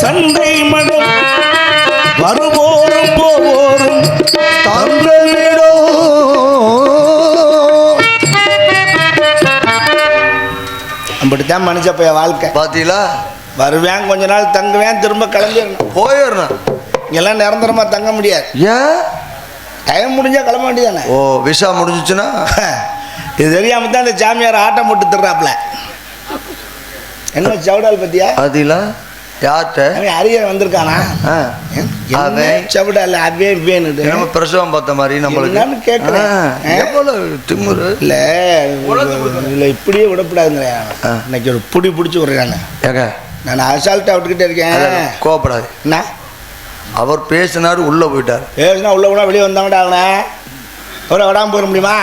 சண்டை மடம் வருவோரும் போவோரும் தங்களிடோ அப்படித்தான் மனுஷப்பைய வாழ்க்கை. பாத்தீங்களா? வருவேன், கொஞ்ச நாள் தங்குவேன், திரும்ப கிளம்பிடணும், போயிடணும். இங்கெல்லாம் நிரந்தரமா தங்க முடியாது. ஏன்? டைம் முடிஞ்சா கிளம்ப வேண்டியதானே. ஓ, விசா முடிஞ்சிச்சுன்னா இது தெரியாம தான் இந்த சாமியார் ஆட்டம் போட்டு தர்றாப்ல. என்ன சவுடால் பத்தியா? பாத்தீங்களா? யார்கிட்ட அரியர் வந்திருக்கானா? சவுடால் அவே வேணுது. நம்ம பிரசவம் பார்த்த மாதிரி நம்மளுக்கு கேட்கறேன். திமுரு இல்ல இல்ல, இப்படியே விடக்கூடாதுங்க. இன்னைக்கு ஒரு புடி பிடிச்சி விடுறாங்க. நான் அசால்ட்டா விட்டுக்கிட்டே இருக்கேன். கோவப்படாது. என்ன அவர் பேசினாரு, உள்ள போயிட்டார். பேசினா உள்ள போனா வெளியே வந்தாங்கடா. அவனை அவரை விடாம போயிட முடியுமா?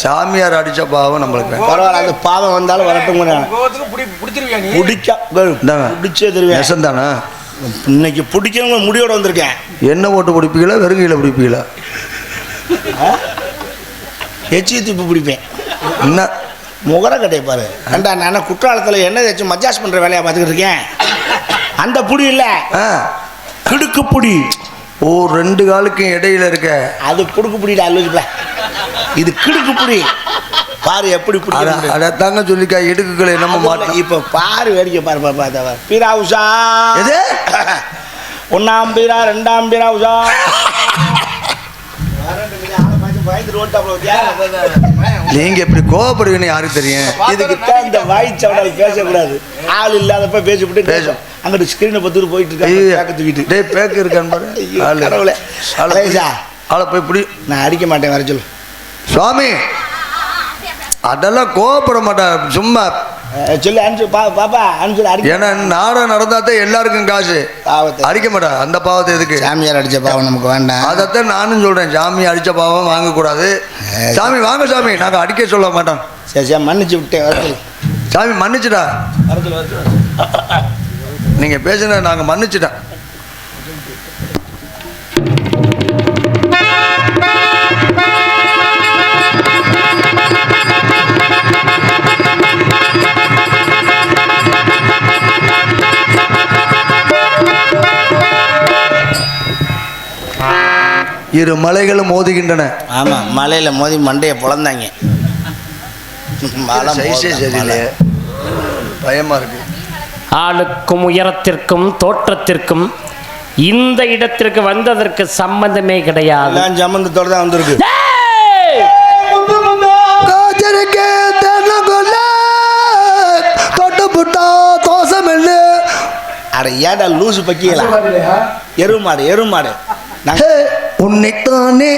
சாமியார் அடிச்ச பாவம் நம்மளுக்கு பரவாயில்ல. அந்த பாவம் வந்தாலும் வரட்டும். பிடிச்சே தெரியும் தானே. இன்னைக்கு பிடிக்கவங்க முடியோட வந்திருக்கேன். என்ன ஓட்டு பிடிப்பீங்களா, வெறுங்கையில பிடிப்பீங்களா? எச்சி தூப்பு பிடிப்பேன். என்ன முகர கட்டையை பாரு. ஏண்டா நான் குற்றாலத்தில் என்ன வச்சு மஜாஸ் பண்ற வேலையை பார்த்துக்கிட்டு இருக்கேன். அந்த புடி இல்ல, கிடுக்கு புடி. ஓ, ரெண்டு காலுக்கு இடையில இருக்க அது புடுக்கு புடிடா. அல்ல, இது கிடுக்கு புடி. பாரு எப்படி அதாங்க சொல்லிக்கா. இடுக்குகளை நம்ம மாட்டோம். இப்ப பாரு, வேடிக்கை பாரு. பாப்பா பீரா உஷா, எது 1ஆம் பீரா 2ஆம் பீரா உஷா. நீங்க எப்படி கோவப்படுவீங்கன்னு யாருக்கு தெரியும்? இதுக்குத்தான் இந்த வாய் சவடால் பேசக்கூடாது. ஆள் இல்லாதப்ப பேசிவிட்டு பேசும். அங்கிட்டு ஸ்கிரீனை பத்து போயிட்டு இருக்காங்க. பேக்கு இருக்கான்னு பாரு. ஆளை போய் இப்படி நான் அடிக்க மாட்டேன், வர சொல்லு. சுவாமி அதெல்லாம் கோவப்பட மாட்டேன், சும்மா சொல்லு. அனுப்பிச்சு பாப்பா அனுப்பிச்சு. ஏன்னா நாடகம் நடந்தாதான் எல்லாருக்கும் காசு. அடிக்க மாட்டா. அந்த பாவத்தை எதுக்கு? சாமியார் அடிச்ச பாவம் நமக்கு வேண்டாம். அதைத்தான் நானும் சொல்றேன். சாமி அடிச்ச பாவம் வாங்கக்கூடாது. சாமி வாங்க சாமி, நாங்க அடிக்க சொல்ல மாட்டோம். சரி சரி, மன்னிச்சு விட்டேன். சாமி மன்னிச்சுடா. நீங்க பேசுன நாங்க மன்னிச்சுட்டோம். இரு மலைகளும் மோதுகின்றன. ஆமா, மலையில மோதி மண்டைய பொழந்தாங்க. பயமா இருக்கு. ஆளுக்கும் உயரத்திற்கும் தோற்றத்திற்கும் இந்த இடத்திற்கு வந்ததற்கு சம்பந்தமே கிடையாது. சம்பந்தத்தோட தான் வந்திருக்கு. அட ஏடா லூசு பக்கியலா. எருமாடு எருமாடு. உன்னைத்தானே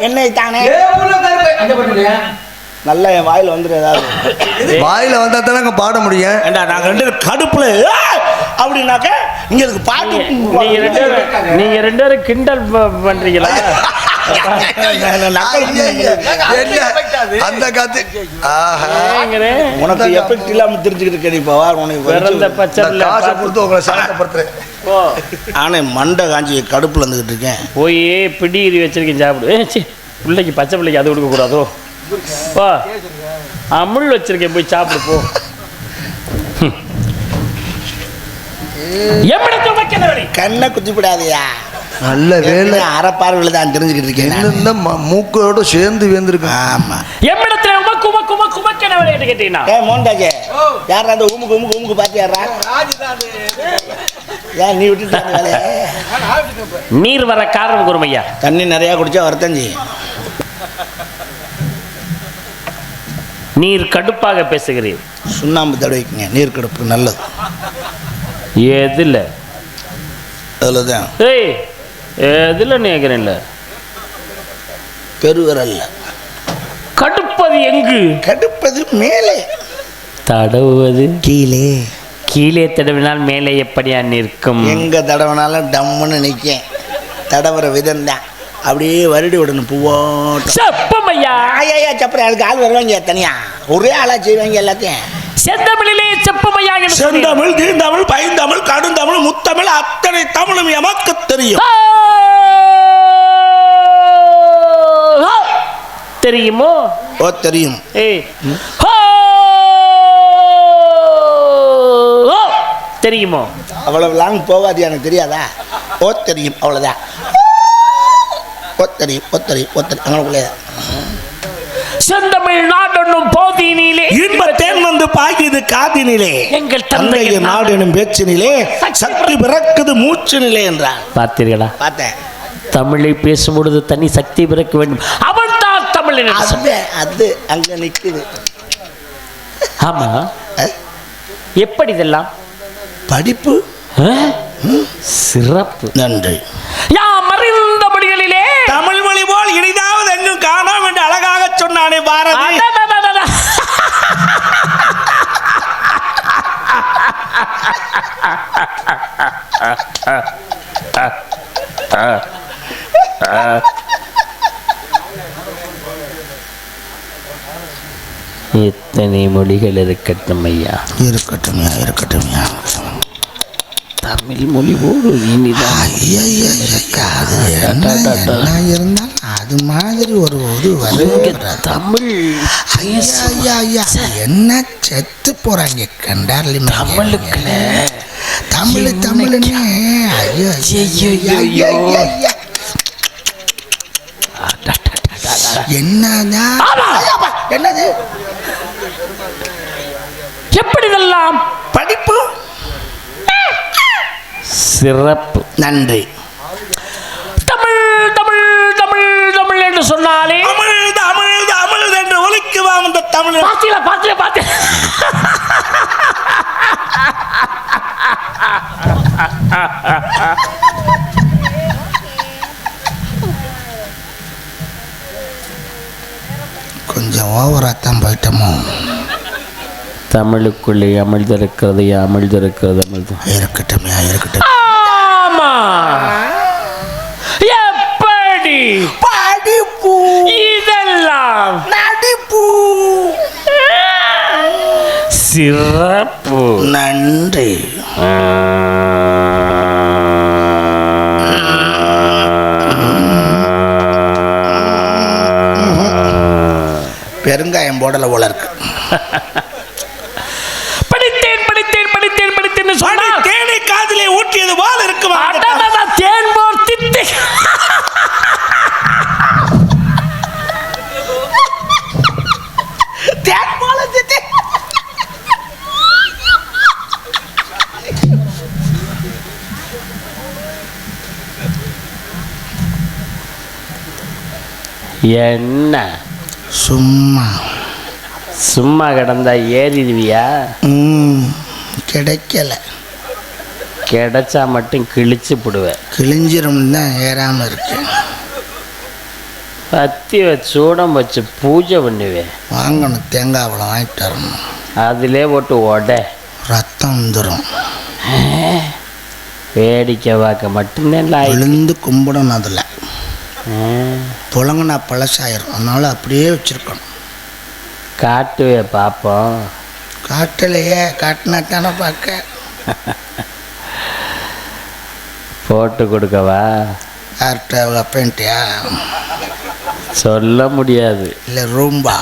என்னைத்தானே நல்லா என் வாயில வந்துரு. ஏதாவது வாயில வந்தா தானே பாட முடியும். ஏண்டா நாங்க ரெண்டு கடுப்புல அப்படின்னாக்க இங்க இருக்கு பாட்டு. நீங்க ரெண்டு பேரும் கிண்டல் பண்றீங்களா? அந்த காத்து உனக்கு எஃபெக்ட் இல்லாம தெரிஞ்சுக்கிட்டு கேடிப்பா. ஆனா மண்டை காஞ்சி கடுப்புல இருந்துகிட்டு இருக்கேன். போய் பிடி வச்சிருக்கேன், சாப்பிடு. பிள்ளைக்கு பச்சை பிள்ளைக்கு அது கொடுக்க கூடாதோ? வா, அமுள் வச்சிருக்கேன், போய் சாப்பிடு போ. கண்ணை குத்திவிடாதயா. நல்ல வேலை. அறப்பார்வையில தான் தெரிஞ்சுக்கிட்டு இருக்கேன். மூக்கோட சேர்ந்து வேந்திருக்கு. ஆமா, எம்மிடத்துல உமக்கு உமக்கு உமக்கு உமக்கு என்ன விளையாட்டு கேட்டீங்கன்னா? மோண்டாஜே யாரா அந்த உமுக்கு உமுக்கு உமுக்கு பாத்தியாரா? ஏன் நீ விட்டுட்டு வேலைய? நீர் வர காரணம் குருமையா. தண்ணி நிறைய குடிச்சா வரத்தான் செய்யும். நீர் கடுப்பாக பேசுகிறீர். சுண்ணாம்பு தடவைக்குங்க, நீர் கடுப்பு நல்லது. எதுல? அதுலதான். ஏய், எதுல நினைக்கிறேன்ல? பெருவரல்ல. கடுப்பது எங்கு? கடுப்பது மேலே, தடவுவது கீழே. கீழே தடவினால் மேலே எப்படியா நிற்கும்? எங்க தடவினாலும் டம்முன்னு நிற்கும். தடவுற விதம் தான். அப்படியே வருடி விடணும் பூவோட்டம். செப்பமையா. ஐயா சப்பர அதுக்கு ஆள் வருவாங்க தனியா. ஒரே ஆளா செய்வாங்க எல்லாத்தையும். செந்தமிழிலே செப்பமையா. செந்தமிழ், தீந்தமிழ், பைந்தமிழ், கடுந்தமிழ், முத்தமிழ், அத்தனை தமிழும் எமக்கு தெரியும். தெரியுமோ? ஓ தெரியும். தெரியுமோ? அவ்வளவு லாங் போகாது, எனக்கு தெரியாதா? ஓ தெரியும், அவ்வளோதான். ஓ தெரியும், ஓ தெரியும், ஓ தெரியும், அங்கனக்குள்ளே. செந்தமிழ் நாடென்னும் போதினிலே இன்பத்தேன் வந்து பாய்கிறது காதினிலே, எங்கள் தந்தைய நாடு எனும் பேச்சினிலே சக்தி பிறக்குது மூச்சினிலே என்றார். பார்த்தீர்களா? பார்த்தேன். தமிழை பேசும்பொழுது தனி சக்தி பிறக்க வேண்டும். அவன் தான் தமிழ். அது அங்க நிக்குது. ஆமா, எப்படி இதெல்லாம்? படிப்பு சிறப்பு. நன்றி. யாம் அறிந்த மொழிகளிலே தமிழ் மொழி போல் இனிதாவது எங்கும் காணோம் என்று அழகாக சொன்னானே பாரதி. எத்தனை மொழிகள் இருக்கட்டும் ஐயா, இருக்கட்டும் இருக்கட்டும். தமிழ் மொழி போடு இனிதான் இருந்தால் அது மாதிரி ஒரு தமிழ். என்ன செத்து போறாங்க கண்டார்லி தமிழுக்குல தமிழ் தமிழ்னு. என்னது எப்படி இதெல்லாம்? படிப்பு சிறப்பு. நன்றி. தமிழ் தமிழ் தமிழ் தமிழ் என்று சொன்னாலே அமிழ்து அமிழ்து அமிழ்து என்று ஒலிக்குவாம் இந்த தமிழ். பாத்தியா பாத்தியா பாத்தியா? கொஞ்சம் ஓவராத்தான் போயிட்டோமோ. தமிழுக்குள்ளே அமிழ்ந்திருக்கிறது, அமிழ்ந்திருக்கிறது, அமிழ்ந்து இருக்கட்டும் இருக்கட்டும். ஆமா, எப்படி படிப்பு இதெல்லாம் நடிப்பு. சிறப்பு. நன்றி. பெருங்காயம் போடல போல இருக்கு. படித்தேன் படித்தேன் படித்தேன் படித்தேன் சொன்னா தேனை காதிலே ஊற்றியது போல இருக்குமா? தேன் போர் தித்தி. தேன் போல தித்தி. என்ன சும்மா சும்மா கிடந்தா ஏறிடுவியா? கிடைக்கல. கிடைச்சா மட்டும் கிழிச்சு போடுவேன். கிழிஞ்சிரும் தான் ஏறாமல் இருக்கேன். பத்தி வச்சு சூடம் வச்சு பூஜை பண்ணுவேன். வாங்கணும், தேங்காய் பழம் வாங்கிட்டு வரணும். அதிலே போட்டு உட ரத்தம் வந்துடும். வேடிக்கை பார்க்க மட்டும்தான் விழுந்து கும்பிடணும். அதில் புழங்கினா பழசாயிரும், அதனால அப்படியே வச்சுருக்கணும். காட்டுவே பார்ப்போம். காட்டலையே, காட்டினா தானே பார்க்க. போட்டு கொடுக்கவா? யார்கிட்ட அப்பன்ட்டியா? சொல்ல முடியாது. இல்லை ரூம்பா.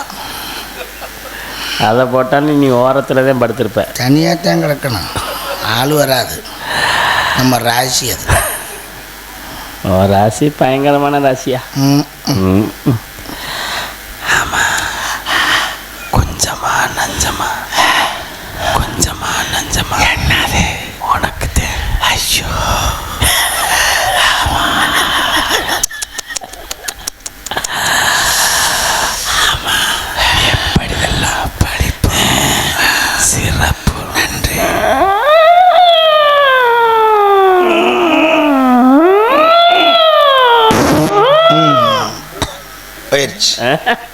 அதை போட்டாலும் நீ ஓரத்தில் தான் படுத்திருப்ப. தனியாக தான் கிடக்கணும், ஆள் வராது. நம்ம ராசி அது. ராசி பயங்கரமான ராசியா? ஆமாம். கொஞ்சமா நஞ்சமா, கொஞ்சமா நஞ்சமா. என்னது உனக்கு? ஐயோ, எப்படியெல்லாம் படிப்பு சிறப்பு. நன்றி. பயிற்சி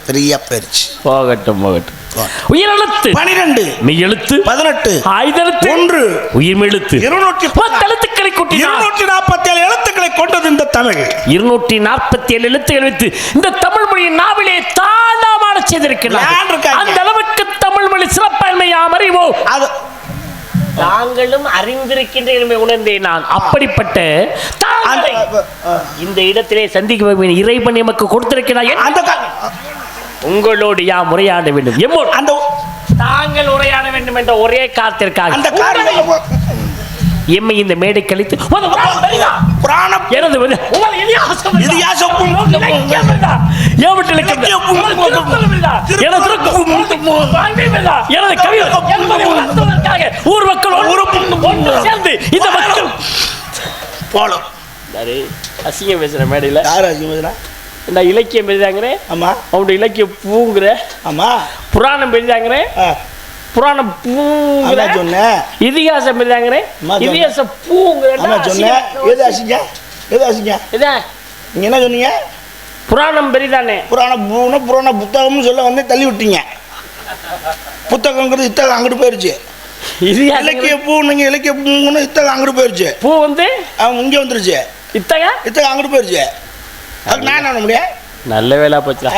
பெரிய பயிற்சி. போகட்டும் போகட்டும். உயிரெழுத்து 12, மெய்யெழுத்து 18, ஆயுதெழுத்து 1, உயிர்மெழுத்து 210 எழுத்துக்களை கொண்டு 247 எழுத்துக்களை கொண்டது இந்த தமிழ். 247 எழுத்துக்களை வைத்து இந்த தமிழ் மொழியின் நாவிலே தாண்டவமான செய்திருக்கிறார். அந்த அளவுக்கு தமிழ் மொழி சிறப்பான்மையாம் அறிவோம். தாங்களும் அறிந்திருக்கின்ற உணர்ந்தேன் நான். அப்படிப்பட்ட இந்த இடத்திலே சந்திக்க இறைவன் எமக்கு கொடுத்திருக்கிறார். உங்களோடு யாம் உரையாட வேண்டும். தாங்கள் உரையாட வேண்டும் என்ற ஒரே காத்திற்காக எம்மை இந்த மேடை கழித்து புராணம் எனது ஊர் மக்கள் சேர்ந்து இந்த மக்கள் போலும் அசிங்கம் பேசுற மேடையில் யார் அசிங்கம் பேசுறா? நான் இலக்கியம் பெரிதாங்கிறேன். ஆமா. அவனுடைய இலக்கியம் பூங்குற. ஆமா. புராணம் பெரிதாங்கிறேன். புராணம் பூங்குற சொன்னேன். இதிகாசம் பெரிதாங்கிறேன். இதிகாசம் பூங்குற சொன்னேன். எது அசிங்க? எது அசிங்க? இதான் நீங்க என்ன சொன்னீங்க? புராணம் பெரிதானே. புராண புத்தகம்னு சொல்ல வந்து தள்ளி விட்டீங்க. புத்தகங்கிறது இத்தகம் அங்கிட்டு போயிருச்சு. இலக்கிய பூங்க இலக்கிய பூங்கன்னு இத்தகம் அங்கிட்டு போயிருச்சு. பூ வந்து அவங்க இங்கே வந்துருச்சு. இத்தகம் அங்கிட்டு போயிருச்சு. அதுக்கு நான் என்ன பண்ண முடியும்? நல்ல வேலை போச்சு.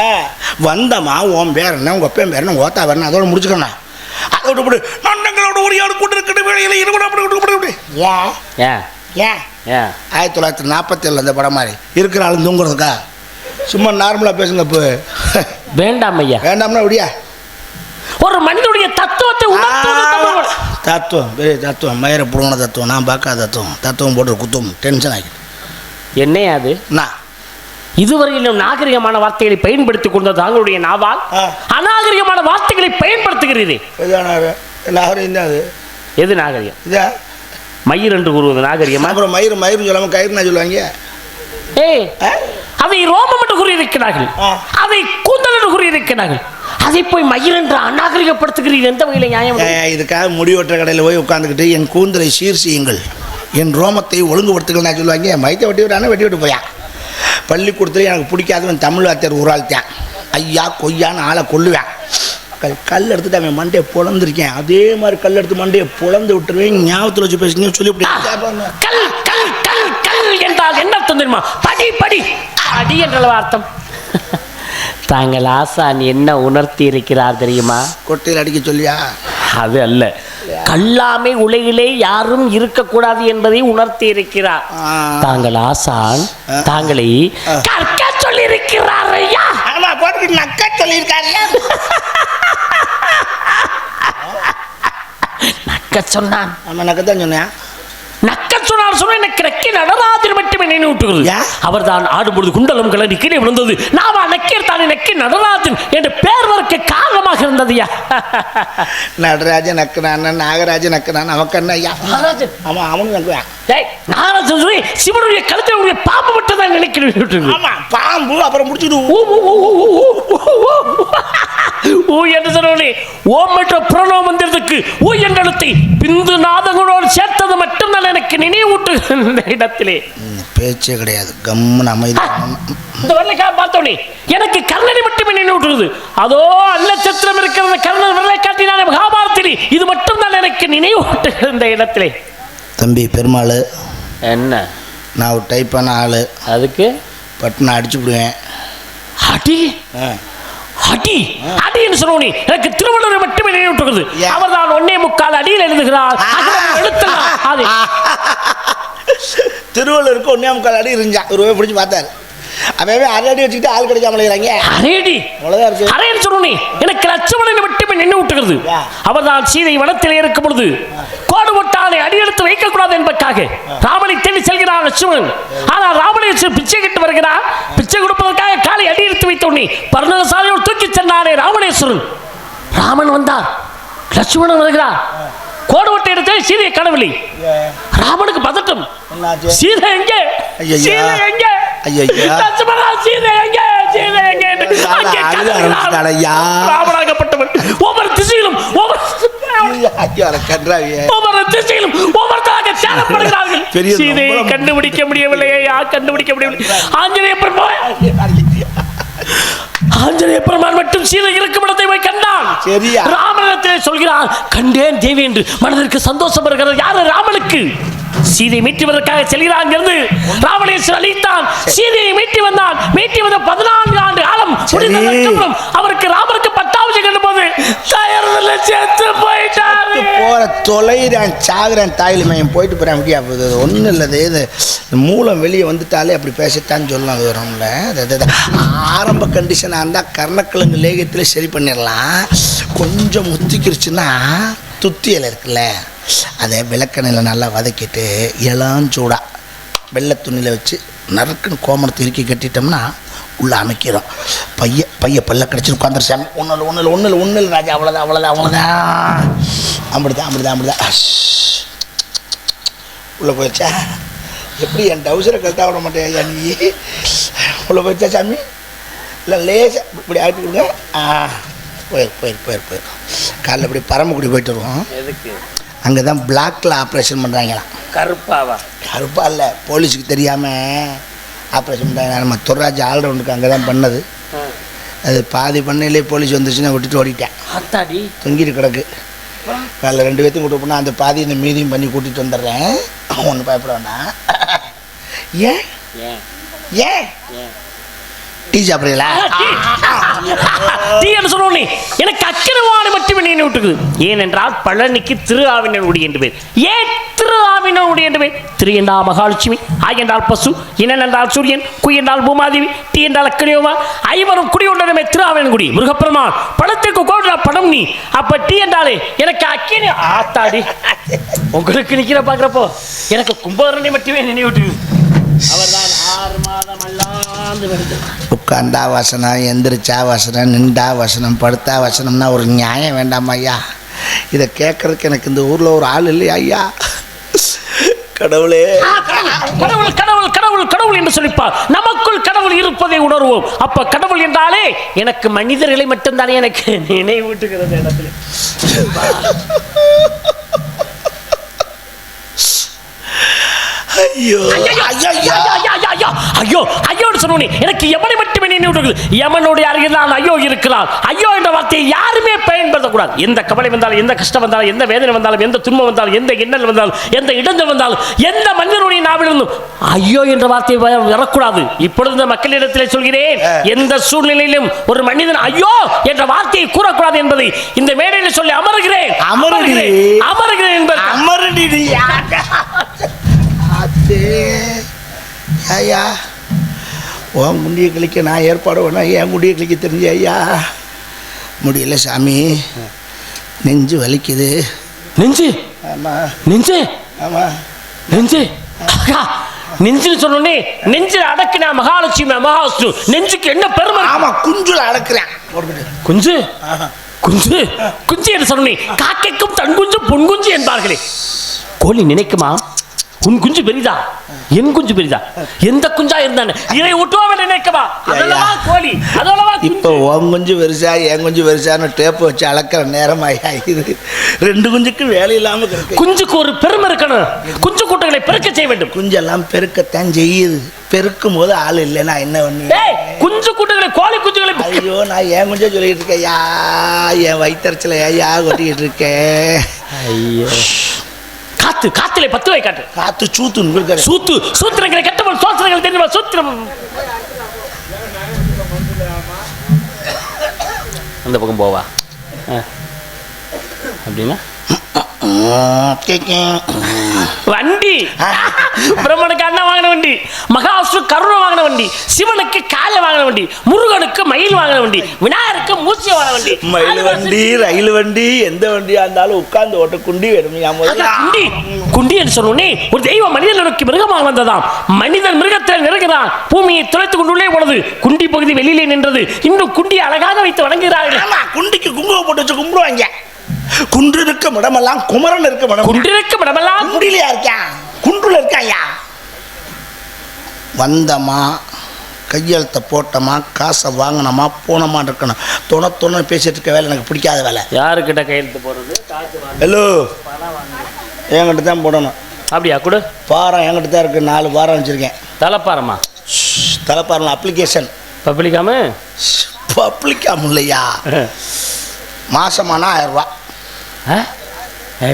வந்தமா உன் பேர் என்ன, உங்க அப்பன் பேர் என்ன, உங்க ஓத்தா வேற அதோட முடிச்சுக்கணும். அதோட விடு நண்டங்களோட ஒரு யாரு கூட்டு இருக்கிற வேலையில ஏன் ஏன் 1947 அந்த படம் மாதிரி இருக்கிற ஆளு தூங்குறதுக்கா? சும்மா நார்மலா பேசுங்க. இப்போ வேண்டாம் ஐயா. வேண்டாம்னா விடியா. ஒரு மனிதனுடைய தத்துவத்தை தத்துவம் பெரிய தத்துவம் மயிர புடுங்கின தத்துவம் நான் பார்க்காத தத்துவம் போட்டு குத்தும் டென்ஷன் ஆகிடும். என்னையா அது? நான் இதுவரையிலும் நாகரிகமான வார்த்தைகளை பயன்படுத்திக் கொண்ட தாங்களுடைய நாவால் அநாகரிகமான வார்த்தைகளை பயன்படுத்துகிறீரே. நாகரிகம் தான் அது. எது நாகரிகம்? இதா மயிர் என்று கூறுவது நாகரிகமா? அப்புறம் மயிர் சொல்லாம கயிறுனா சொல்லுவாங்க. அதை ரோமம் என்று கூறியிருக்கிறார்கள், அதை கூந்தல் என்று கூறியிருக்கிறார்கள். அதை போய் மயிர் என்று அநாகரிகப்படுத்துகிறீர்கள். எந்த வகையில் நியாயம்? இதுக்காக முடிவற்ற கடையில் போய் உட்காந்துக்கிட்டு என் கூந்தலை சீர் செய்யுங்கள், என் ரோமத்தை ஒழுங்குபடுத்துங்கள் நான் சொல்லுவாங்க. மைத்தை வெட்டி விட்டானே வெட்டி விட்டு போயா. பள்ளிக்கூடத்துல எனக்கு பிடிக்காதவன் தமிழ் வாத்தியார் ஒரு ஆள் தான். ஐயா கொய்யான்னு ஆளை கொல்லுவேன். கல் எடுத்துட்டு அவன் மண்டையை பொழந்திருக்கேன். அதே மாதிரி கல் எடுத்து மண்டையை பொழந்து விட்டுருவேன். ஞாபகத்தில் வச்சு பேசுங்க சொல்லி என்றால் என்ன தெரியுமா? படி படி அடி என்ற அர்த்தம். தாங்கள் ஆசான் என்ன உணர்த்தி இருக்கிறார் தெரியுமா? கொட்டையில் அடிக்க சொல்லியா? அது அல்ல, கல்லாமை உலகிலே யாரும் இருக்கக்கூடாது என்பதை உணர்த்தி இருக்கிறார். தாங்கள் ஆசான் தாங்களை கற்க சொல்லி இருக்கிறார் ஐயா. நக்க சொல்லியிருக்காரு. நக்க சொன்னான். ஆமா நக்கத்தான் சொன்னேன். நக்க சொன்னார் சொன்ன எனக்கு நக்கி நடராஜர் மட்டுமே நினைவூட்டுகிறது. அவர் தான் ஆடும்பொழுது குண்டலம் கலடி கீழே விழுந்தது. நாம நக்கீர் தானே நக்கி நடராஜன் என்ற பேர் வரக்கு காரணமாக இருந்தது. நடராஜன் நக்குனான், நாகராஜன் நக்குனான், அவன் கண்ண ஐயா நாகராஜன். ஆமா அவனும் நக்குவான். நாகராஜன் சொல்லி சிவனுடைய கழுத்தை பாம்பு மட்டும் தான் நினைக்கிறேன். ஆமா பாம்பு அப்புறம் முடிச்சுட்டு ஊ என்று சொன்னே ஓம் என்ற பிரணவ மந்திரத்துக்கு ஊ என்ற எழுத்தை பிந்து நாதங்களோடு சேர்த்தது மட்டும்தான் எனக்கு நினைவூட்டுகின்ற இடத்திலே. பேச்சே கிடையாது, கம்முன்னு அமைதி. இந்த வெள்ளைக்காய் பார்த்தோன்னே எனக்கு கர்ணனை மட்டுமே நினைவூட்டுகிறது. அதோ நட்சத்திரம் இருக்கிறது, கர்ணன் வெள்ளை காட்டினானே மகாபாரத்திலே, இது மட்டும்தான் எனக்கு நினைவூட்டுகின்ற இடத்திலே. தம்பி பெருமாள் என்ன நான் ஒரு டைப்பான ஆளு, அதுக்கு பட்டு நான் அடிச்சு விடுவேன். அடி அடி அடி என்று சொன்னோனே எனக்கு திருவள்ளுவர் மட்டுமே நினைவூட்டுகிறது. அவர் தான் 1.25 அடியில் எழுதுகிறார். திருவள்ளுவருக்கு 1.25 அடி இருந்தா ஒரு பிடிச்சி பார்த்தாரு. அவவே அரை அடி வச்சுக்கிட்டு ஆள் கிடைக்காம அரையடி அரைன்னு சொன்னோனே எனக்கு லட்சுமணனை மட்டுமே நினைவூட்டுகிறது. அவர் தான் சீதை வனத்தில் இருக்கும் பொழுது கோடு ஒட்டாலை அடி எடுத்து வைக்கக்கூடாது என்பதற்காக ராமனை தேடி செல்கிறார் லட்சுமணன். ஆனால் ராமனை பிச்சை கட்டு வருகிறார். பிச்சை கொடுப்பதற்காக காலை அடி எடுத்து வைத்தோன்னே பர்ணசாலையோடு தூக்கி சென்றாரே ராமணேஸ்வரன். ராமன் வந்தார், லட்சுமணன் வருகிறார். கோடு ஒட்டை எடுத்து சீதையை காணவில்லை. ராமனுக்கு பதட்டம். சீதை எங்கே? சீதை எங்கே? லட்சுமணா சீதை எங்கே? சீதை எங்கே? ராமனாகப்பட்டவன் ஒவ்வொரு திசையிலும் ஒவ்வொரு திசையிலும் ஒவ்வொருத்தராக தேடப்படுகிறார்கள். சீதையை கண்டுபிடிக்க முடியவில்லையா? கண்டுபிடிக்க முடியவில்லை. ஆஞ்சநேய பெருமான் மட்டும் சீதை இருக்கும் இடத்தை போய் கண்டான். ராமனிடத்தை சொல்கிறான், கண்டேன் தேவி என்று மனதிற்கு சந்தோஷம் வருகிறது. யாரு? ராமனுக்கு. சீதை மீட்டுவதற்காக செல்கிறான். ராவணேஸ்வரன் அழித்தான். சீதையை மீட்டி வந்தான். மீட்டி வந்த 14 ஆண்டு காலம் அவருக்கு ராமருக்கு பட்டாபிஷேகம் கண்டும் போது சேர்த்து போயிட்டாரு. போற தொலைறான் சாகுறான் தாயில் மையம் போயிட்டு போறேன். முடியாது ஒன்றும் இல்லை, இது மூலம் வெளியே வந்துட்டாலே அப்படி பேசத்தான் சொல்லலாம். அது வரும்ல ஆரம்ப கண்டிஷனாக இருந்தால் கர்ணக்கிழங்கு லேகத்தில் சரி பண்ணிடலாம். கொஞ்சம் முத்திக்கிருச்சுன்னா துத்தி இலை இருக்குல்ல, அதை விளக்கெண்ணெயில் நல்லா வதக்கிட்டு இளஞ்சூடா வெள்ளை துணியில் வச்சு நறுக்குன்னு கோமரத்தை இறுக்கி கட்டிட்டோம்னா உள்ளே அமைக்கிறோம். பைய பல்ல கிடச்சி உட்காந்துரு சாமி. ஒன்றும் ராஜா, அவ்வளோதான். அப்படிதான் உள்ளே போயிடுச்சா? எப்படி என் டவுசரை கரெக்டாக விட மாட்டேன் ஐயா நீ? உள்ளே போயிடுச்சா சாமி? இல்லை லேசாக இப்படி ஆகிட்டு கொடுங்க. போயிரு காலைல இப்படி பரமக்குடி போயிட்டு வருவோம். எதுக்கு? அங்கே தான் பிளாக்கில் ஆப்ரேஷன் பண்ணுறாங்களாம். கருப்பா இல்லை, போலீஸுக்கு தெரியாமல் ஆப்ரேஷன் பண்ணுறாங்க. நம்ம துர்ராஜ் ஆல்ரவுண்டுக்கு அங்கே தான் பண்ணது. அது பாதி பண்ணையிலே போலீஸ் வந்துச்சுன்னா விட்டுட்டு ஓடிட்டேன். தொங்கிட்டு கிடக்கு. காலைல 2 பேர்த்தையும் கூட்டு போனால் அந்த பாதி இந்த மீதியும் பண்ணி கூட்டிகிட்டு வந்துடுறேன். ஒன்றும் பயப்பட வேண்டாம். ஏன் டீ சாப்பிட்றீங்களா? டீ என்று சொன்னோன்னே எனக்கு அக்கிரமான மட்டுமே நினைவு விட்டுக்குது. ஏனென்றால் பழனிக்கு திரு ஆவினன்குடி என்று பேர். ஏன் திரு ஆவினன்குடி என்று பேர்? திரு என்றால் மகாலட்சுமி, ஆ என்றால் பசு, இனன் என்றால் சூரியன், குய் என்றால் பூமாதேவி, டீ என்றால் அக்கனியோமா, ஐவரும் குடியுள்ளனமே திரு ஆவினன்குடி. முருகப்பெருமான் பழத்திற்கு கோவிலா படம் நீ. அப்ப டீ என்றாலே எனக்கு அக்கினி. ஆத்தாடி, உங்களுக்கு நிக்கிற பாக்குறப்போ எனக்கு கும்பகரணை மட்டுமே நினைவு விட்டுக்குது. அவர்தான் 6 மாதம் அல்லாந்து உட்கார்ந்தா வசனம், எந்திரிச்சா வசனம், நின்றா வசனம், படுத்தா வசனம்னா ஒரு நியாயம் வேண்டாமா ஐயா? இதை கேட்கறதுக்கு எனக்கு இந்த ஊரில் ஒரு ஆள் இல்லையா ஐயா? கடவுளே, கடவுள் கடவுள் கடவுள் கடவுள் என்று சொல்லிப்பார். நமக்குள் கடவுள் இருப்பதை உணர்வோம். அப்ப கடவுள் என்றாலே எனக்கு மனிதர்களை மட்டும்தானே எனக்கு நினைவூட்டுகிறது. இடத்துல எனக்கு யமனை மட்டுமே நினைவு. யமனுடைய அருகில் தான் ஐயோ இருக்கிறார். ஐயோ என்ற வார்த்தையை யாருமே பயன்படுத்தக்கூடாது. எந்த கவலை வந்தாலும், எந்த கஷ்டம் வந்தாலும், எந்த வேதனை வந்தாலும், எந்த துன்பம் வந்தாலும், எந்த எண்ணல் வந்தாலும், எந்த இடங்கள் வந்தாலும், எந்த மனிதனுடைய நாவிலிருந்தும் ஐயோ என்ற வார்த்தையை வரக்கூடாது. இப்பொழுது இந்த மக்களிடத்திலே சொல்கிறேன், எந்த சூழ்நிலையிலும் ஒரு மனிதன் ஐயோ என்ற வார்த்தையை கூறக்கூடாது என்பதை இந்த மேடையில் சொல்லி அமருகிறேன். ஐயா, உன் குண்டியை கிளிக்க நான் ஏற்பாடு வேணா? என் குண்டியை கிளிக்க தெரிஞ்ச ஐயா? முடியல சாமி, நெஞ்சு வலிக்குது. நெஞ்சு? ஆமாம். நெஞ்சு? ஆமாம். நெஞ்சு நெஞ்சுன்னு சொன்னோன்னே நெஞ்சில் அடக்குனா மகாலட்சுமி மகாவிஷ்ணு. நெஞ்சுக்கு என்ன பெருமை? ஆமாம், குஞ்சுல அடக்குறேன். குஞ்சு குஞ்சு குஞ்சு என்று சொன்னே காக்கைக்கும் தன் குஞ்சு பொன் குஞ்சு என்பார்களே. கோழி நினைக்குமா உன் குஞ்சு பெரிதா, என் குஞ்சு பெரிதா? எந்த குஞ்சா இருந்தானே இதை விட்டுவாம நினைக்கவா? அதெல்லாம் கோழி. அதெல்லாம் இப்போ உன் குஞ்சு பெருசா என் குஞ்சு பெருசான்னு டேப்பு வச்சு அளக்கிற நேரம் ஆகிடுது. 2 குஞ்சுக்கு வேலை இல்லாம இருக்கு. குஞ்சுக்கு ஒரு பெருமை இருக்கணும். குஞ்சு கூட்டங்களை பெருக்க செய்ய வேண்டும். குஞ்செல்லாம் பெருக்கத்தான் செய்யுது. பெருக்கும் போது ஆள் இல்லைன்னா என்ன பண்ணுவேன்? குஞ்சு கூட்டங்களை, கோழி குஞ்சுகளை. ஐயோ, நான் என் குஞ்ச சொல்லிட்டு இருக்கேன். என் வயிற்றுல ஐயா கொட்டிக்கிட்டு இருக்கேன். ஐயோ, காத்துல 10 வை காட்டு. காத்து சூத்து சூத்திரங்களை கட்டவன் சோத்திரங்கள் தெரியுமா? சூத்திரம் அந்த பக்கம் போவா அப்படின்னா வண்டி. பிரம்மனுக்கு அண்ணா வாங்கின வண்டி, மகாவிஷ்ணு கருணை வாங்கின வண்டி, சிவனுக்கு காலை வாங்கின வண்டி, முருகனுக்கு மயில் வாங்கின வண்டி, விநாயகருக்கு மூச்சியை வாங்கின வண்டி. மயில் வண்டி, ரயில் வண்டி, எந்த வண்டியா இருந்தாலும் உட்கார்ந்து ஓட்ட குண்டி வேணுமையா? குண்டி குண்டி என்று சொன்னோன்னே ஒரு தெய்வம் மனிதனுக்கு மிருகமாக வந்ததாம். மனிதன் மிருகத்தில் நெருங்குதான். பூமியை துளைத்துக் கொண்டுள்ளே போனது. குண்டி பகுதி வெளியிலே நின்றது. இன்னும் குண்டியை அழகாக வைத்து வணங்குகிறார்கள். குண்டிக்கு குங்குமம் போட்டு வச்சு கும்பிடுவாங்க. குன்று இருக்க இடமெல்லாம் குமரன் இருக்க இடம். குன்று இருக்க இடமெல்லாம் குண்டிலையா இருக்கான், குன்றுல இருக்காயா? வந்தமா, கையெழுத்த போட்டோமா, காசை வாங்கினோமா, போனோமா இருக்கணும். தொண பேசிட்டு இருக்க வேலை எனக்கு பிடிக்காத வேலை. யாருக்கிட்ட கையெழுத்து போடுறது? ஹலோ, என்கிட்ட தான் போடணும். அப்படியா? கொடு. பாரம் என்கிட்ட தான் இருக்கு. 4 பாரம் வச்சிருக்கேன். தலைப்பாரமா? தலைப்பாரம் அப்ளிகேஷன். பப்ளிக்காம இல்லையா? மாசமானா 1000 ரூபா.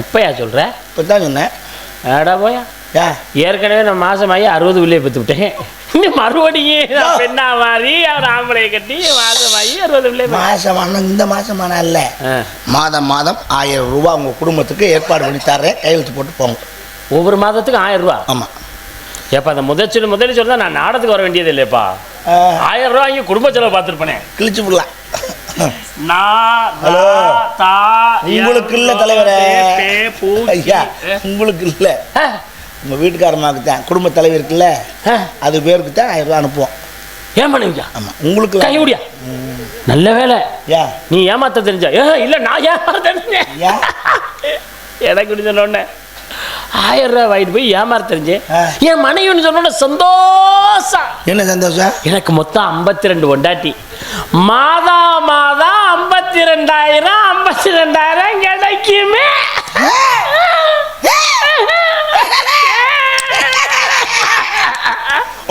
எப்பயா சொல்ற? இப்போ தான் சொன்னேன். ஏடா போயா, ஏற்கனவே நான் மாசமாயி 60 பிள்ளையை பெற்று விட்டேன். இன்னும் மறுபடியும் பெண்ணா மாறி ஆம்பளையை கட்டி மாசமாயி 60 பிள்ளை. மாசமான இந்த மாசமான இல்லை, மாதம் 1000 ரூபா உங்க குடும்பத்துக்கு ஏற்பாடு பண்ணி தர்றேன். கையெழுத்து போட்டு போங்க. ஒவ்வொரு மாதத்துக்கு 1000 ரூபா? ஆமாம். ஏப்பா அந்த முதல்ல சொன்னா நான் நாடத்துக்கு வர வேண்டியது இல்லையப்பா. 1000 ரூபா இங்கே குடும்ப செலவு பார்த்துருப்பேனே. கிழிச்சு விடலாம். ஹலோ. உங்களுக்கு இல்ல தலைவரே. ஐயா உங்களுக்கு இல்ல, உங்க வீட்டுக்காரமாக்கு தான், குடும்ப தலைவர் இருக்குல்ல, அது பேருக்கு தான் 1000 ரூபா அனுப்புவோம். ஏன் பண்ணுவீங்க? ஆமா உங்களுக்கு கையுடியா. நல்ல வேலை யா நீ ஏமாத்த தெரிஞ்சா. இல்ல நான் ஏமாத்த தெரிஞ்சேன். யா எனக்கு இப்படி சொன்ன 1000 ரூபாய் வாங்கிட்டு போய் ஏமாற தெரிஞ்சேன். ஆ. என் மனைவின்னு சொன்ன சந்தோஷம். என்ன சந்தோஷம்? எனக்கு மொத்தம் 52 பொண்டாட்டி. மாதம் 52,000 52,000 கிடைக்குமே.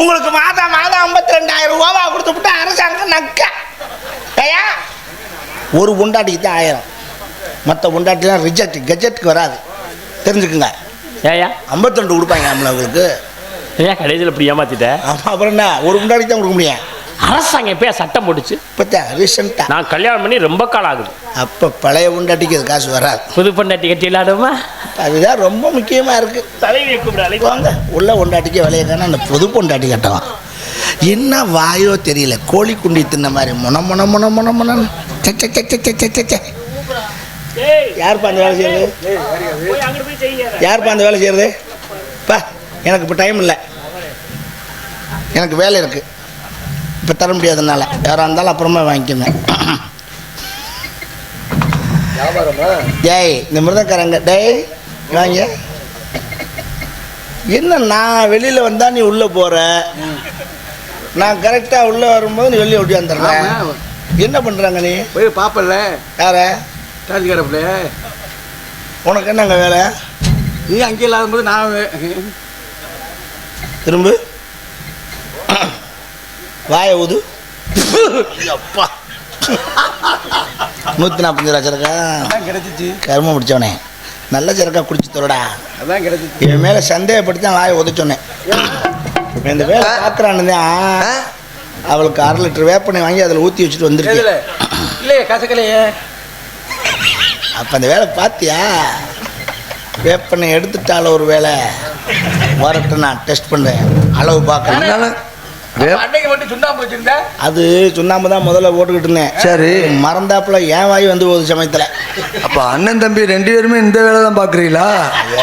உங்களுக்கு மாதம் 52,000 ரூபாவா கொடுத்து விட்டு அரசாங்கம் நக்க. ஐயா ஒரு பொண்டாட்டிக்கு தான் 1000, மற்ற பொண்டாட்டிலாம் ரிஜெக்ட், கெஜெட்டுக்கு வராது, தெரிஞ்சுக்குங்க. ஏயா 52 கொடுப்பாங்க நம்மள உங்களுக்கு. ஏன் கடைசியில் இப்படி ஏமாத்திட்ட? ஆமாம், அப்புறம் என்ன, ஒரு பொண்டாட்டிக்கு தான் கொடுக்க முடியும். அரசாங்கம் எப்பயா சட்டம் போட்டுச்சு? இப்போ ரீசெண்டாக நான் கல்யாணம் பண்ணி ரொம்ப காலம் ஆகுது. அப்போ பழைய பொண்டாட்டிக்கு அது காசு வராது. புது பொண்டாட்டி கட்டி விளையாடுமா? அதுதான் ரொம்ப முக்கியமாக இருக்குது. தலைவியை கூப்பிட வாங்க, உள்ள பொண்டாட்டிக்கு விலையை காண அந்த புது பொண்டாட்டி கட்டலாம். என்ன வாயோ தெரியல, கோழி குண்டி தின்ன மாதிரி முன முன முன முன முன. யாருப்பா அந்த வேலை செய்யறது? யாருப்பா அந்த வேலை செய்யறது? பா எனக்கு இப்போ டைம் இல்லை, எனக்கு வேலை இருக்கு, இப்போ தர முடியாதனால. யாராக இருந்தாலும் அப்புறமா வாங்கிக்கோங்க. டேய் இந்த மிருதக்காரங்க, டேய் வாங்க. என்ன நான் வெளியில் வந்தால் நீ உள்ளே போகிற, நான் கரெக்டாக உள்ளே வரும்போது நீ வெளியே ஒட்டி வந்துடுறேன். என்ன பண்ணுறாங்க நீ? போய் பாப்பல யார? சார்ஜ் கடப்புல. உனக்கு என்னங்க வேலை? நீ அங்கே இல்லாத போது நான் திரும்ப வாய ஊது. அப்பா 145 ரூபா சரக்கா கிடைச்சிச்சு. கரும முடிச்சவனே, நல்ல சரக்கா குடிச்சு தரடா. அதான் கிடைச்சிச்சு. இவன் மேலே சந்தேகப்பட்டு தான் வாயை உதச்சோன்னே. இப்போ இந்த வேலை பார்க்குறான்னு தான் அவளுக்கு 1/2 லிட்டர் வேப்பனை வாங்கி அதில் ஊற்றி வச்சுட்டு வந்துருக்கு. இல்லையே கசக்கலையே. அப்போ அந்த வேலை பார்த்தியா? வேப்பனை எடுத்துட்டால ஒரு வேலை வரட்டு, நான் டெஸ்ட் பண்ணுறேன், அளவு பார்க்குறேன். அன்னைக்கு மட்டும் சுண்ணாம்பு வச்சிருந்த. அது சுண்ணாம்பு தான் முதல்ல போட்டுக்கிட்டு இருந்தேன். சரி, மறந்தாப்புல ஏன் வாய் வந்து போகுது சமயத்தில். அப்போ அண்ணன் தம்பி 2 பேருமே இந்த வேலை தான் பார்க்குறீங்களா?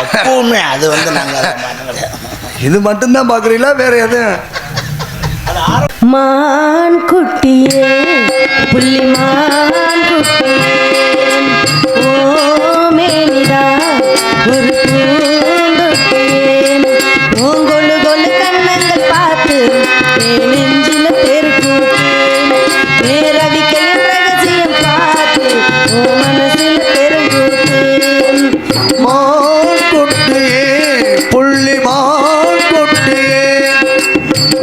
எப்பவுமே அது வந்து நாங்கள் இது மட்டும்தான் பார்க்குறீங்களா, வேற எதுவும்? மான் குட்டியே புள்ளி மான் குட்டியே ஓ மேனிடா ஒரு பூந்தொட்டியே உங்கொழு கொழு கண்ணங்கள் பார்த்து என் நெஞ்சில பெருக்கூட்டேன் நேரவிக்கையின் ரகசியம் பார்த்து ஓ மனசில பெருங்கூட்டேன் மான் குட்டியே புள்ளி மான் குட்டியே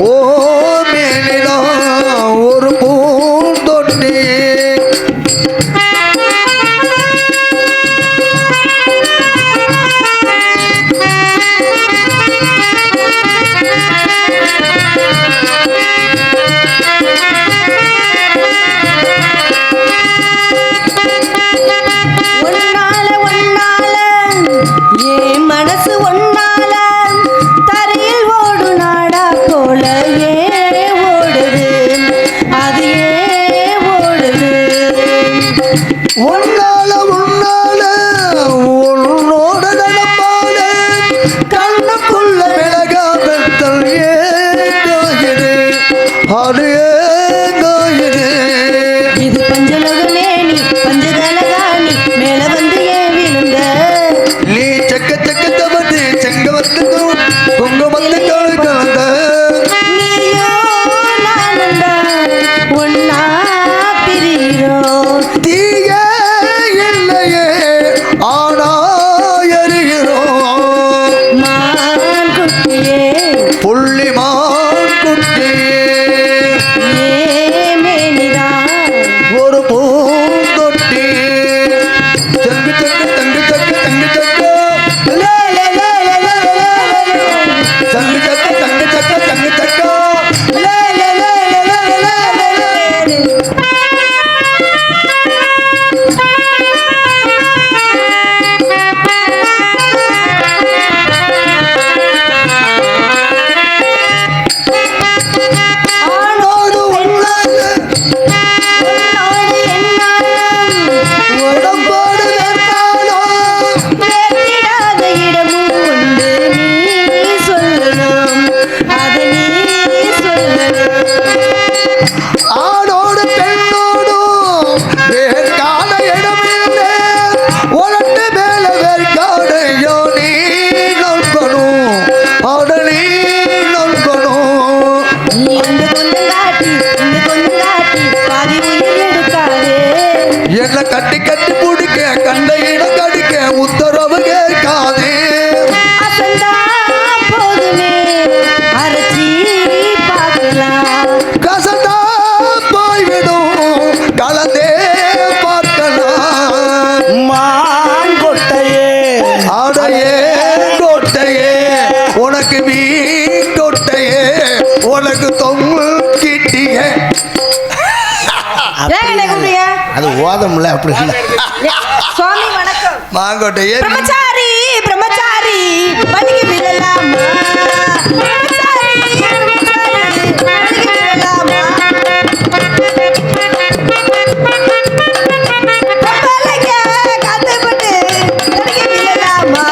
ஓ மேனிடா ஒரு பூந்தொட்டியே கட்டி கட்டி பிடிக்க கண்ட இடம் கடிக்க உத்தரவு கேட்காதே அசந்தா போதுமே அரைச்சி பார்க்கலாம் கசந்தா போய்விடும் கலந்தே பார்க்கலாம் மாங்கொட்டையே ஆடையே கொட்டையே உனக்கு மீன் கொட்டையே உனக்கு தொங்கு கிட்டியே ஏன் என்னை கூப்பிடுங்க? அது ஓதம்ல அப்படி இல்லை. சுவாமி வணக்கம். மாங்கொட்டையே பிரம்மச்சாரி பிரம்மச்சாரி வலிக்கு விழலாமா? பிரம்மச்சாரி, பிரம்மச்சாரி, வலிக்கு விழலாமா? பொம்பளைங்க கத்துப்பட்டு வலிக்கு விழலாமா?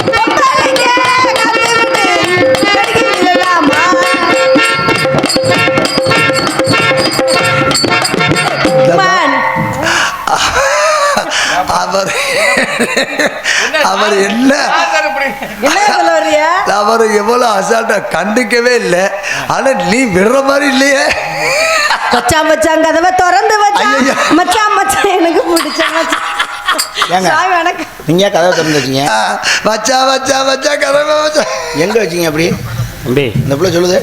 பொம்பளைங்க கத்துப்பட்டு வலிக்கு விழலாமா? மான் அவர் அவர் என்ன என்ன சொல்ல வர்றியா? அவர் எவ்வளவு அசால்ட்டா கண்டுக்கவே இல்லை ஆனா நீ விடுற மாதிரி இல்லையே மச்சான் மச்சான் கதவை திறந்து வச்சான் ஐயையோ. மச்சான் மச்சான் எனக்கு பிடிச்ச மச்சான் ஏங்க சாமி வணக்கம். நீங்கள் கதவை திறந்து வச்சீங்க மச்சா மச்சா மச்சா கரமே மச்சா எங்கே வச்சீங்க அப்படி தம்பி இந்த பிள்ளை சொல்லுது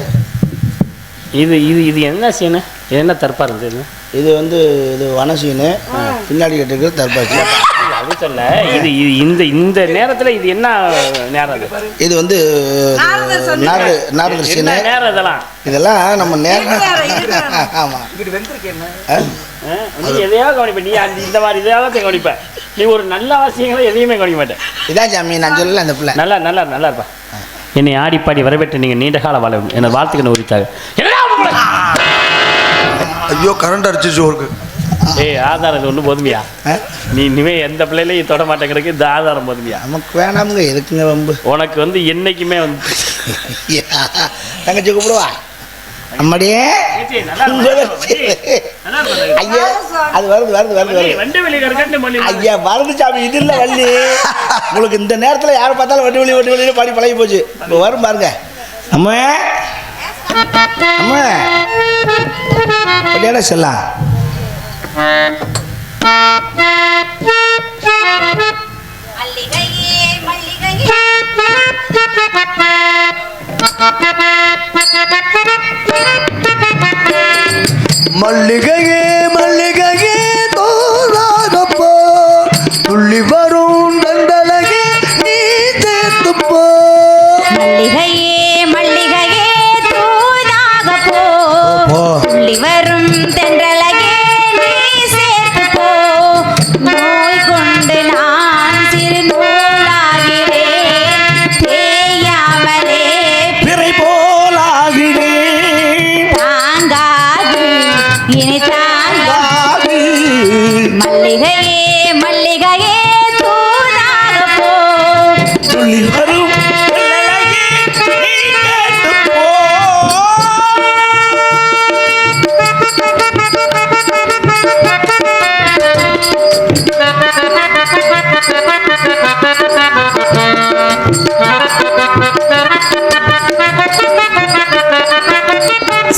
இது இது இது என்ன சீனு என்ன தற்பா இருந்தது இது வந்து இது வனசீனு பின்னாடி கட்டுக்கிறது தற்பாச்சு அது சொல்ல இது இது இந்த இந்த நேரத்துல இது என்ன நேரம் அது இது வந்து நாரதர் சொன்ன நாரதர் என்ன சீனு நேரம் இதெல்லாம் இதெல்லாம் நம்ம நேரம் இருட்டு நேரம். ஆமாம் இப்படி வெந்திருக்கு என்ன நீ எதையாவது கவனிப்ப நீ இந்த மாதிரி இதையாவது கவனிப்ப நீ ஒரு நல்ல அவசியங்களை எதையுமே கவனிக்க மாட்டேன் இதான் சாமி நான் சொல்லல அந்த பிள்ளை நல்லா நல்லா நல்லா இருப்பா என்னை ஆடிப்பாடி வரவேற்று நீங்கள் நீண்ட கால வாழ என்னை வாழ்த்துக்களை உரித்தாக ஐயோ கரண்ட் அடிச்சிச்சு ஒரு ஏய் ஆதாரம் இது ஒன்றும் போதுமையா நீ இனிமே எந்த பிள்ளையிலையும் தொட மாட்டேங்கிறதுக்கு இந்த ஆதாரம் போதுமையா நமக்கு வேணாமுங்க எதுக்குங்க வம்பு உனக்கு வந்து என்னைக்குமே வந்து தங்கச்சி கூப்பிடுவா அம்மாடியே ஐயா அது வருது வருது வருது வருது ஐயா வருது சாமி இது இல்லை வள்ளி உங்களுக்கு இந்த நேரத்தில் யாரை பார்த்தாலும் வட்டி வழி பாடி பழகி போச்சு இப்போ வரும் பாருங்க அம்மா அம்மா அப்படியாடா செல்லாம் மல்லிகையே மல்லிகையே மல்லிகையே மல்லிகையே தோராகப்போ துள்ளி வரும் தண்டலகே நீ சேர்த்து போ மல்லிகையே மல்லிகையே தூதாக போ துள்ளி வரும் தென்றலகே நீ சேர்த்து போ நோய் கொண்டு நான் சிறு நூலாகிறேன் தேயாமலே பிறை போலாகிறேன் தாங்காது இனி தாங்காது மல்லிகையே மல்லிகையே தூதாக போ சொல்லி வரும் பிள்ளையே, நீ கேட்டுப் போ.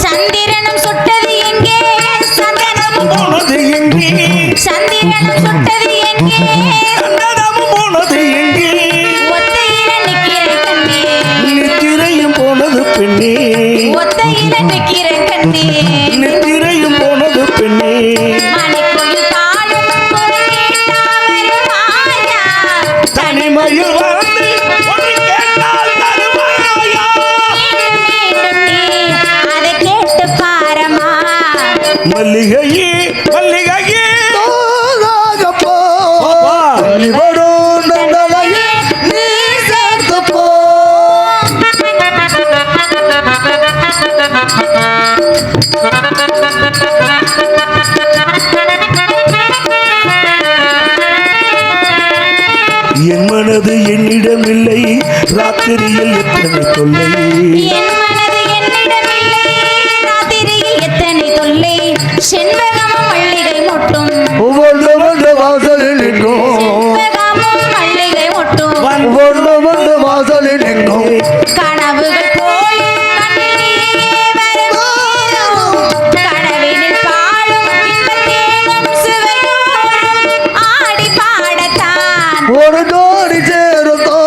சந்திரனும் சுட்டது எங்கே சந்தனமும் போனது எங்கே சந்திரனும் சுட்டது எங்கே சந்தனமும் போனது எங்கே ஒத்தையில நிக்கிற கண்ணே நித்திரையும் போனது பெண்ணே ஒத்தையில நிக்கிற கண்ணே நித்திரையும் போனது பெண்ணே மணிக்குயில் பாடும் குரல் கேட்டா வருவாயா தனிமையில் வந்து ஒன்று கேட்டால் தருவாயா மீண்டும் மீண்டும் நீ அதை கேட்டு பாரமா மல்லிகையே மல்லிகையே தோராகப்போ துள்ளி வரும் தண்டலகே நீ சேர்த்து போ என் மனது என்னிடமில்லை ராத்திரியில் எத்தனை தொல்லை என் மனது என்னிடமில்லை ராத்திரியில் எத்தனை தொல்லை செண்பகமும் மல்லிகை மொட்டும் ஒவ்வொன்று வந்து வாசலில் நிற்கும் செண்பகமும் மல்லிகை மொட்டும் ஒவ்வொன்று வந்து வாசலில் நிற்கும் கனவுகள் போல் கண்ணிலே வரும் கனவினில் பாடும் இன்பத் தேனும் சுவையோரும் கோடி சேருதோ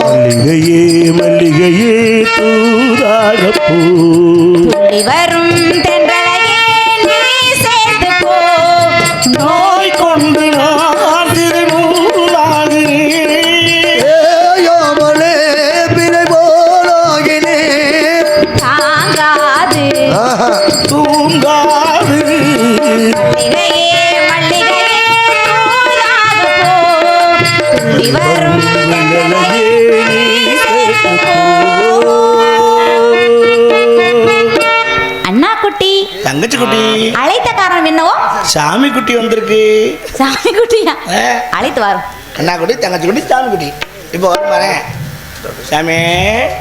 மல்லிகையே மல்லிகையே தூதாக பூ துள்ளி வரும் தென்றலையே நீ சேர்த்து போ நோய் கொண்டு நான் திருநூலாகிறேன் ஏயோமலே பிறை போலாகினே தாங்காது தூங்காது மல்லிகையே மல்லிகையே தூதாக போ துள்ளி வரும் தென்றலையே நீ சேர்த்து போ. அண்ணா குட்டி தங்கச்சி குட்டி அழைத்த காரணம் என்னவோ? சாமி குட்டி வந்திருக்கு. சாமி குட்டியா? ஆ. அழைத்து வரும். அண்ணா குட்டி தங்கச்சி குட்டி சாமி குட்டி. இப்போ வரும் பாரு. சாமி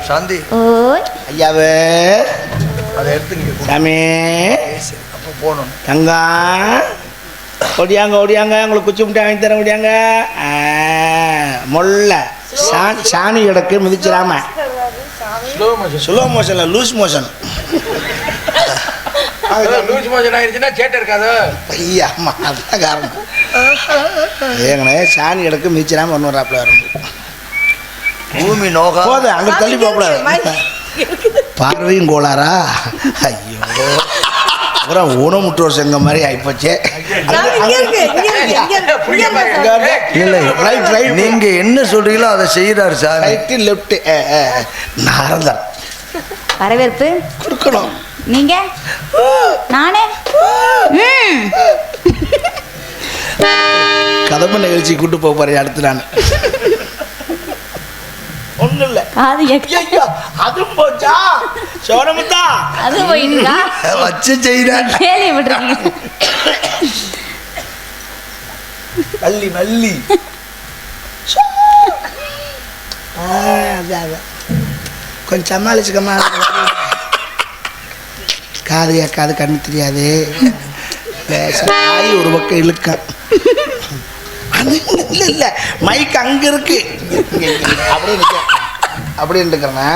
சாந்தி ஓய் ஐயாவே அதை எடுத்து நீங்க கொடு. சாமி அப்போ போகணும் தங்கம் ஓடியாங்க ஓடியாங்க உங்களுக்கு குச்சி முட்டை வாங்கி தர ஓடியாங்க. மொல்ல சாணி கிடக்கு மிதிச்சிடாம. ஸ்லோ மோஷன்ல லூஸ் மோஷன். லூஸ் மோஷன் ஆயிடுச்சுன்னா சேட்டை இருக்காது. ஐயா அம்மா அதுதான் காரணம். ஏங்கண்ணே சாணி கிடக்கு மிதிச்சிடாம ஒன்று வராப்புல வரும். பூமி நோகா போது அங்கே தள்ளி போகக்கூடாது. பார்வையும் கோளாரா? ஐயோ அப்புறம் ஊனமுற்றோர் சங்கம் மாதிரி ஆயிப்போச்சே. இல்லை நீங்க என்ன சொல்றீங்களோ அதை செய்யறாரு சார். ரைட்டு லெஃப்ட் நாரதர் வரவேற்பு கொடுக்கணும். நீங்க நானே கதம்ப நிகழ்ச்சி கூட்டு போக போறேன் அடுத்து. நான் ஒண்ணும் இல்லை. காது ஐயோ அதுவும் போச்சா? சோனமுத்தா அது போயிட்டா வச்சு செய்யறாரு. கேள்வி விட்டுருக்கீங்க. மல்லி மல்லி அதான் கொஞ்சம் சமாளிச்சுக்கம்மா. காது கேட்காது கண்ணு தெரியாது. ஒரு பக்கம் இழுக்க இல்லை இல்லை மைக் அங்கே இருக்கு. அப்படியே நிற்க அப்படின்னு இருக்கிறேன்னா